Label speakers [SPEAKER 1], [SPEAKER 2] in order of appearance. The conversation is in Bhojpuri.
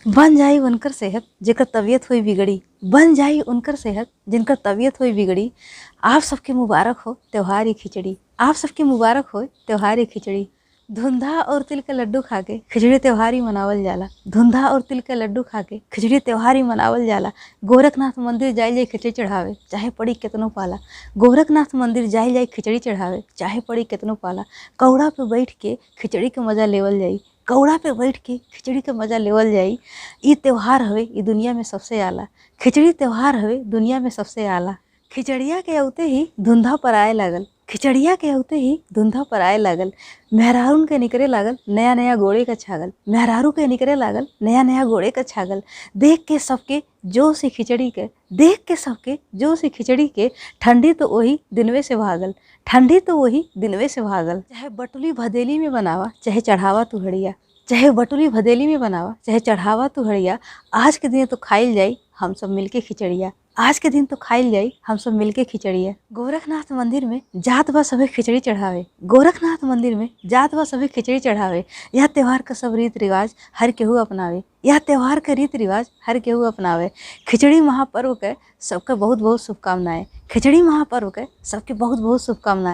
[SPEAKER 1] बन जाई उनकर सेहत जेकर तबीयत हुई बिगड़ी, बन जाई उनकर सेहत जिनकर तबीयत हुई बिगड़ी। आप सबके मुबारक हो त्योहार ये खिचड़ी, आप सबके मुबारक हो त्योहार ये खिचड़ी। धुंधा और तिल का लड्डू खा के खिचड़ी त्योहार ही मनावल जाला, धुंधा और तिल का लड्डू खा के खिचड़ी त्योहार ही मनावल जाला। गोरखनाथ मंदिर जाई जाई खिचड़ी चढ़ावे चाहे पड़ी कितनो पाला, गोरखनाथ मंदिर जाई जाई खिचड़ी चढ़ावे चाहे पड़ी कितनो पाला। कौड़ा पे बैठ के खिचड़ी के मजा लेवल जाई, कौड़ा पे बैठ के खिचड़ी के मजा लेवल जाई। ये त्योहार हवे ये दुनिया में सबसे आला, खिचड़ी त्योहार हवे दुनिया में सबसे आला। खिचड़िया के औते ही धुंधा पर आए लागल, खिचड़िया के औते ही धुंधा पर आए लागल। मेहरारून के निकरे लागल नया नया गोड़े का छागल, मेहरारू के निकरे लागल नया नया गोड़े का छागल। देख के सबके जोश से खिचड़ी के, देख के सबके जोश से खिचड़ी के। ठंडी तो वही दिनवे से भागल, ठंडी तो वही दिनवे से भागल। चाहे बटुली भदेली में बनावा चाहे चढ़ावा तू हड़िया, चाहे बटुली भदेली में बनावा चाहे चढ़ावा तू हड़िया। आज के दिन तो खाइल जाई हम सब मिलके खिचड़िया, आज के दिन तो खाइल जाई हम सब मिलके खिचड़िया। गोरखनाथ मंदिर में जात बा सभी खिचड़ी चढ़ावे, गोरखनाथ मंदिर में जात बा सभी खिचड़ी चढ़ावे। यह त्योहार का सब रीत रिवाज हर केहू अपनावे, यह त्योहार का रीत रिवाज हर केहू अपनावे। खिचड़ी महापर्व के सबके बहुत बहुत शुभकामनाएं, खिचड़ी महापर्व के सबके बहुत बहुत शुभकामनाएं।